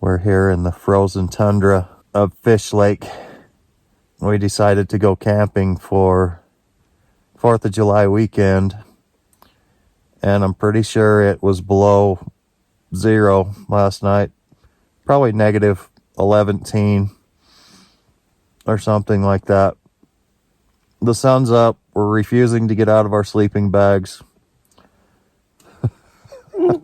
We're here in the frozen tundra of Fish Lake. We decided to go camping for 4th of July weekend, and I'm pretty sure it was below zero last night. Probably negative 11 or something like that. The sun's up. We're refusing to get out of our sleeping bags.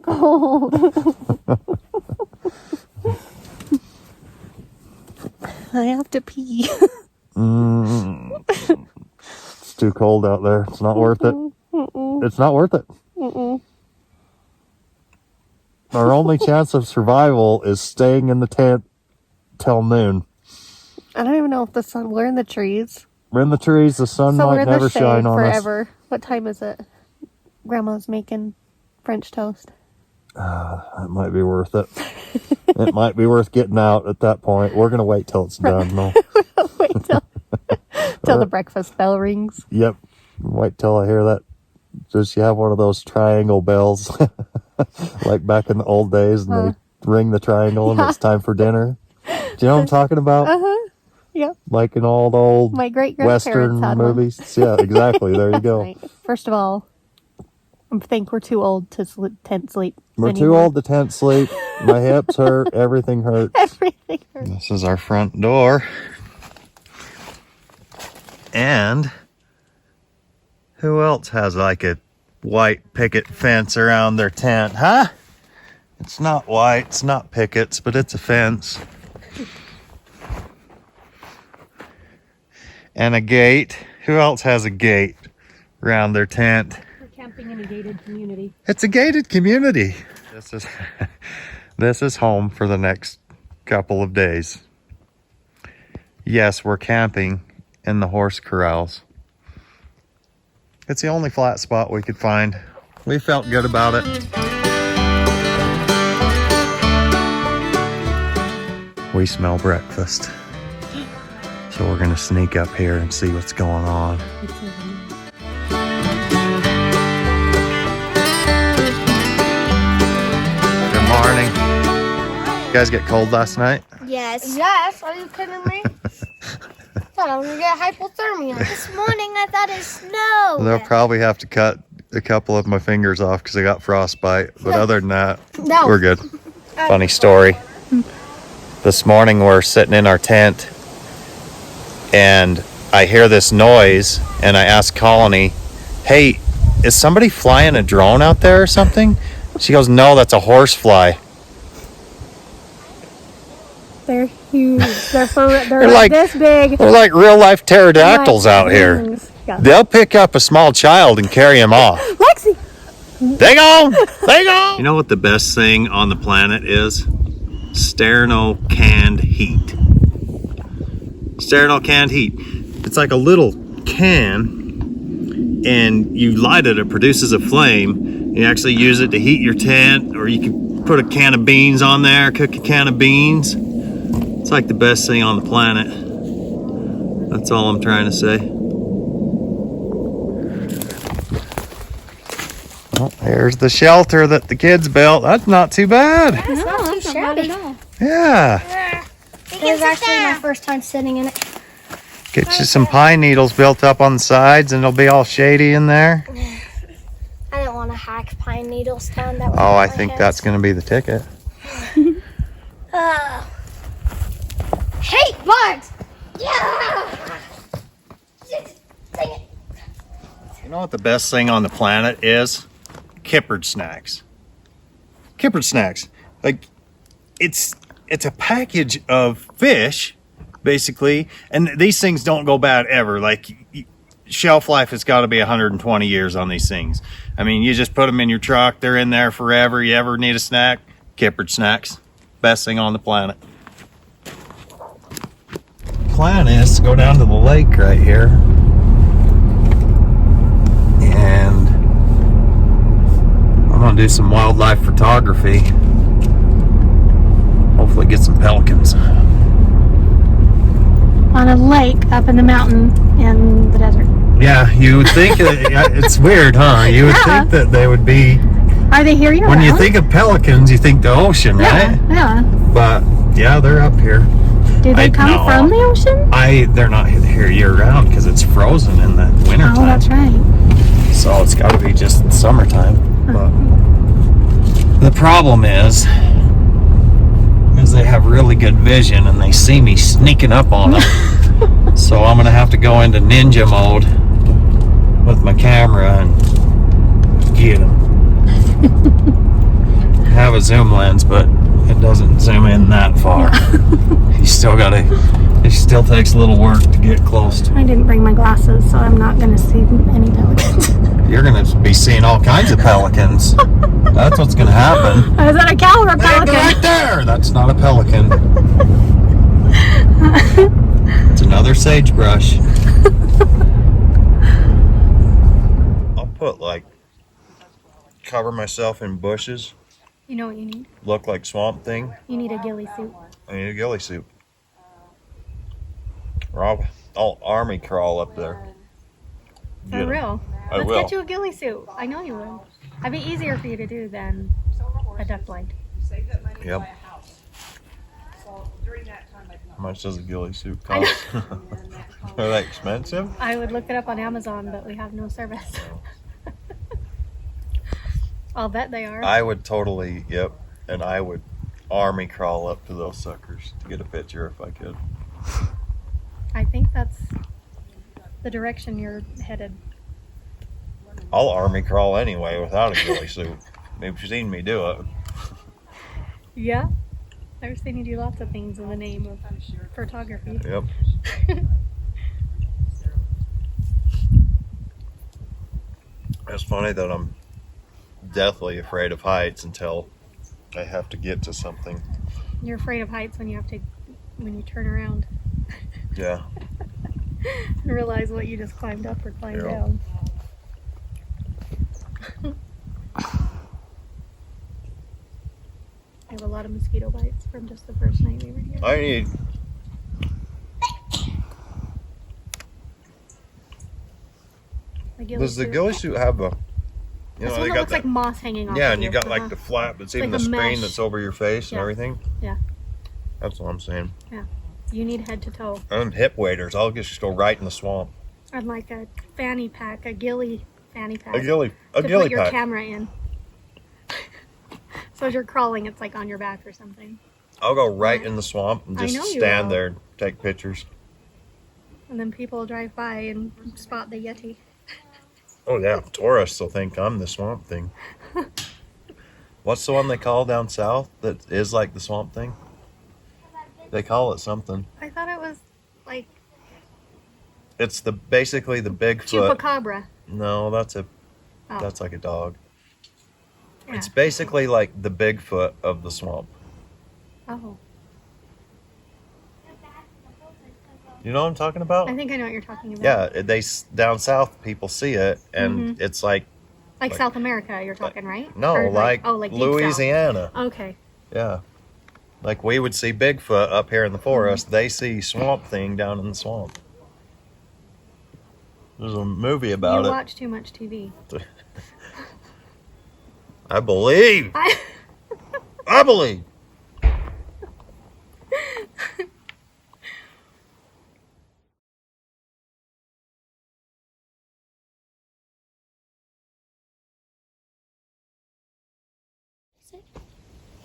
Cold. I have to pee. It's too cold out there. It's not worth it. It's not worth it. Our only chance of survival is staying in the tent till noon. I don't even know if the sun... We're in the trees. We're in the trees. The sun So might never shine on forever. What time is it? Grandma's making French toast. That might be worth it. It might be worth getting out at that point. We're going to wait till it's done, though. Wait till the breakfast bell rings. Yep. Wait till I hear that. Just you have one of those triangle bells, like back in the old days, and they ring the triangle and it's time for dinner. Do you know what I'm talking about? Yep. Like in all the old My great Western had movies. Yeah, exactly. There you go. Right. First of all, I think we're too old to tent sleep. We're too old to tent sleep. My hips hurt. Everything hurts. Everything hurts. This is our front door. And who else has like a white picket fence around their tent, huh? It's not white, it's not pickets, but it's a fence. And a gate. Who else has a gate around their tent? We're camping in a gated community. It's a gated community. This is home for the next couple of days. Yes, we're camping in the horse corrals. It's the only flat spot we could find. We felt good about it. We smell breakfast. So we're gonna sneak up here and see what's going on. Good morning. You guys get cold last night? Yes. Yes, are you kidding me? Thought I was gonna get hypothermia. This morning I thought it snowed. They'll probably have to cut a couple of my fingers off because I got frostbite. But other than that, we're good. Funny story. This morning we're sitting in our tent and I hear this noise and I ask Colony, hey, is somebody flying a drone out there or something? She goes, no, that's a horsefly. They're huge. They're like this big. They're like real life pterodactyls out here. Yeah. They'll pick up a small child and carry him off. Lexi! They go! They go! You know what the best thing on the planet is? Sterno canned heat. Sterno canned heat. It's like a little can, and you light it, it produces a flame. You actually use it to heat your tent, or you can put a can of beans on there, cook a can of beans. It's like the best thing on the planet. That's all I'm trying to say. Well, here's the shelter that the kids built. That's not too bad. It's not too shabby. Yeah. It was actually my first time sitting in it. Get you some pine needles built up on the sides and it'll be all shady in there. I didn't want to hack pine needles down. That Oh, I think that's going to be the ticket. Hate bugs! Yeah! Dang it. You know what the best thing on the planet is? Kippered Snacks. Kippered Snacks. Like, it's a package of fish, basically, and these things don't go bad ever. Like, shelf life has got to be 120 years on these things. I mean, you just put them in your truck, they're in there forever. You ever need a snack? Kippered Snacks. Best thing on the planet. Plan is to go down to the lake right here and I'm gonna do some wildlife photography. Hopefully get some pelicans. On a lake up in the mountain in the desert. Yeah, you would think it's weird, huh? You would think that they would be. Are they here year When round? you think of pelicans, you think the ocean, right? Yeah. But Yeah, they're up here. Do they come no. from the ocean? They're not here year round because it's frozen in the winter time. Oh, that's right. So it's got to be just summertime. But the problem is they have really good vision and they see me sneaking up on them. So I'm gonna have to go into ninja mode with my camera and get them. Have a zoom lens, but it doesn't zoom in that far. It still takes a little work to get close to. I didn't bring my glasses, so I'm not going to see any pelicans. You're going to be seeing all kinds of pelicans. That's what's going to happen. Is that a cow or a pelican? Right there! That's not a pelican. It's another sagebrush. I'll put cover myself in bushes. You know what you need? Look like Swamp Thing. You need a ghillie suit. I need a ghillie suit. Or I'll army crawl up there. For real? I Let's will. get you a ghillie suit. I know you will. That'd be easier for you to do than a duck blind. Yep. How much does a ghillie suit cost? Are they expensive? I would look it up on Amazon, but we have no service. I'll bet they are. I would totally, yep. And I would army crawl up to those suckers to get a picture if I could. I think that's the direction you're headed. I'll army crawl anyway without a ghillie suit. Maybe you've seen me do it. Yeah. I've seen you do lots of things in the name of photography. Yep. It's funny that I'm deathly afraid of heights until I have to get to something. You're afraid of heights when you turn around Yeah. and realize what you just climbed up or climbed Yeah. down. I have a lot of mosquito bites from just the first night we were here. I need. Does the ghillie suit have a? You This know, one they that got looks like moss hanging off. Yeah, of and you you. got like the flap. It's even like the a screen mesh. that's over your face and Yeah. everything. Yeah. That's what I'm saying. Yeah. You need head to toe. And hip waders. I'll just go right in the swamp. I'd like a fanny pack, a ghillie fanny pack. A ghillie to put your pack. camera in. So as you're crawling, it's like on your back or something. I'll go right in the swamp and I just know you stand will. there and take pictures. And then people drive by and spot the Yeti. Oh yeah, tourists will think I'm the Swamp Thing. What's the one they call down south that is like the Swamp Thing? They call it something. I thought it was like It's basically the Bigfoot. chupacabra. No, that's Oh. like a dog. Yeah. It's basically like the Bigfoot of the swamp. Oh, You know what I'm talking about? I think I know what you're talking about. Yeah, down south people see it, and it's like Like South America, you're talking, right? no, Or like deep south. Louisiana. Okay. Yeah, like we would see Bigfoot up here in the forest. They see Swamp Thing down in the swamp. There's a movie about You it. watch too much TV. I believe. I believe.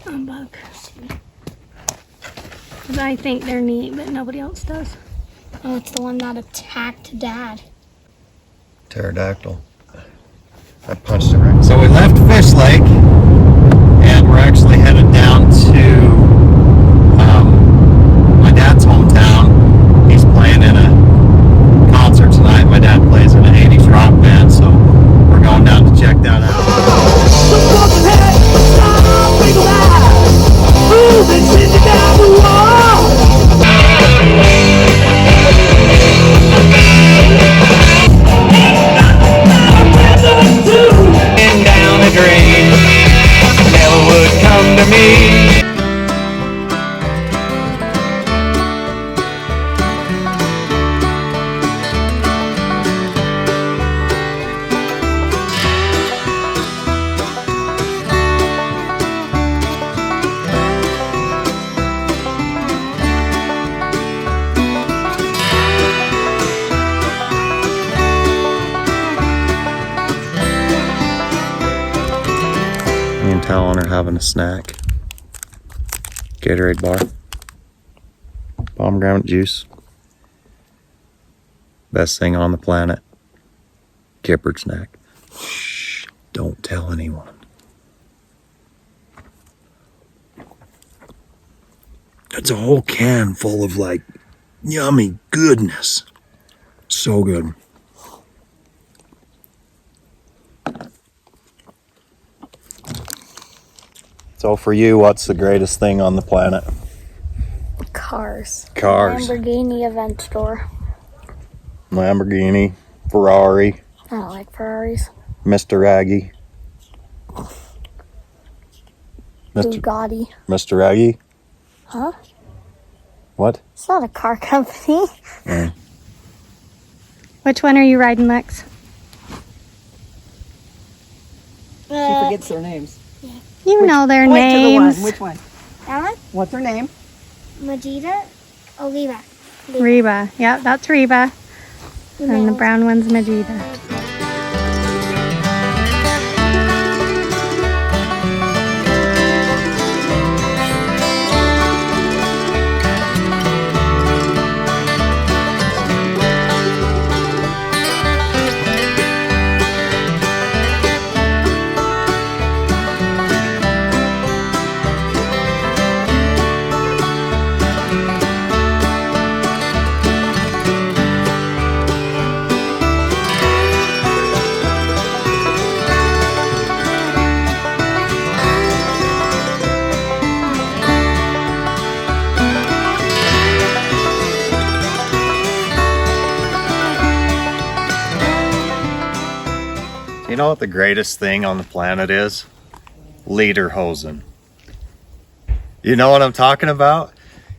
Bug. I think they're neat, but nobody else does. Oh, it's the one that attacked Dad. Pterodactyl. I punched it right. So we left Fish Lake, and we're actually headed down to my dad's hometown. He's playing in a concert tonight. My dad plays in an 80s rock band, so we're going down to check that out. Down a drain. chowing or having a snack. Gatorade bar. Pomegranate juice. Best thing on the planet. Kippered snack. Shh, don't tell anyone. It's a whole can full of like yummy goodness. So good. So for you, what's the greatest thing on the planet? Cars. Cars. Lamborghini event store. Lamborghini, Ferrari, I don't like Ferraris. Mr. Aggie. Bugatti. Mr. Aggie? Huh? What? It's not a car company. Which one are you riding, Lex? She forgets their names. You know their Point to the one. names. Which one? That one? What's her name? Majida. Oliva. Reba. Yeah, that's Reba. And the brown one's Majida. You know what the greatest thing on the planet is? Lederhosen. You know what I'm talking about?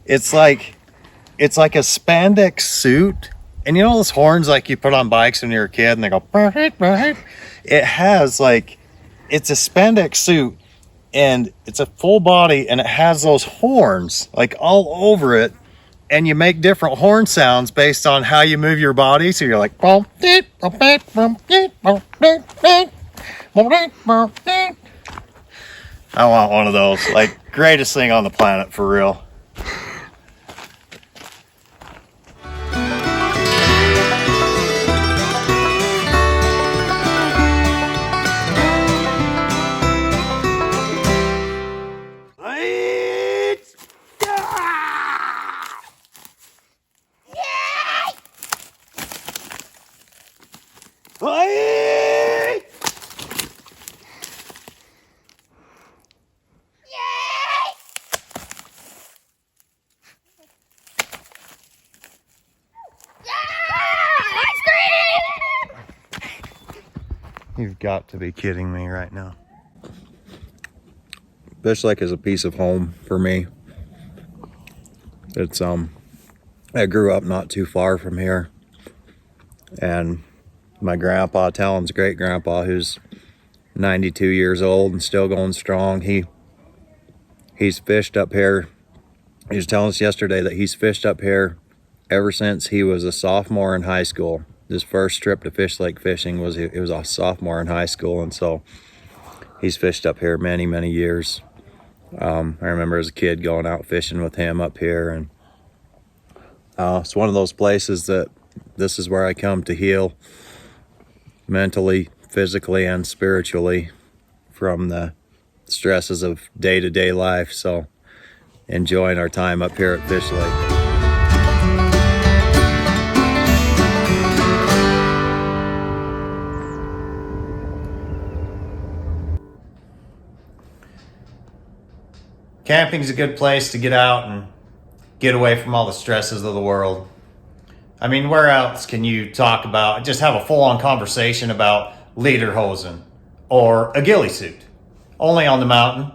It's like a spandex suit. And you know those horns like you put on bikes when you're a kid and they go, it has like, it's a spandex suit and it's a full body and it has those horns like all over it. And you make different horn sounds based on how you move your body. So you're like, I want one of those. Like, greatest thing on the planet, for real. You've got to be kidding me right now. Fish Lake is a piece of home for me. It's I grew up not too far from here, and my grandpa, Talon's great grandpa, who's 92 years old and still going strong, he's fished up here. He was telling us yesterday that he's fished up here ever since he was a sophomore in high school. His first trip to Fish Lake fishing was a sophomore in high school, and so he's fished up here many, many years. I remember as a kid going out fishing with him up here, and it's one of those places that this is where I come to heal mentally, physically, and spiritually from the stresses of day-to-day life. So enjoying our time up here at Fish Lake. Camping's a good place to get out and get away from all the stresses of the world. I mean, where else can you talk about, just have a full-on conversation about Lederhosen or a ghillie suit? Only on the mountain.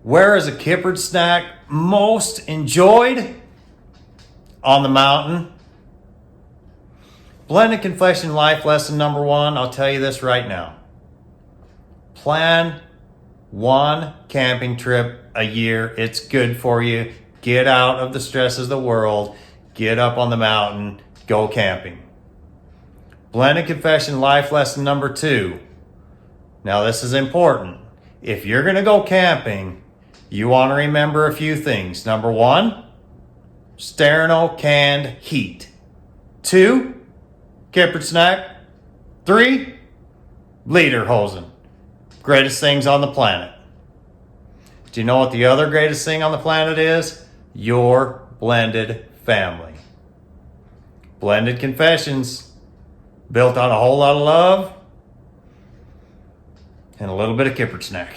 Where is a Kippered snack most enjoyed? On the mountain. Blended Confession life lesson number 1, I'll tell you this right now. Plan one camping trip a year. It's good for you. Get out of the stresses of the world. Get up on the mountain. Go camping. Blended Confession life lesson number 2. Now this is important. if you're going to go camping, you want to remember a few things. Number 1, Sterno canned heat. 2, Kippered Snack. 3, Lederhosen. Greatest things on the planet. Do you know what the other greatest thing on the planet is? Your blended family. Blended Confessions, built on a whole lot of love and a little bit of Kippered Snack.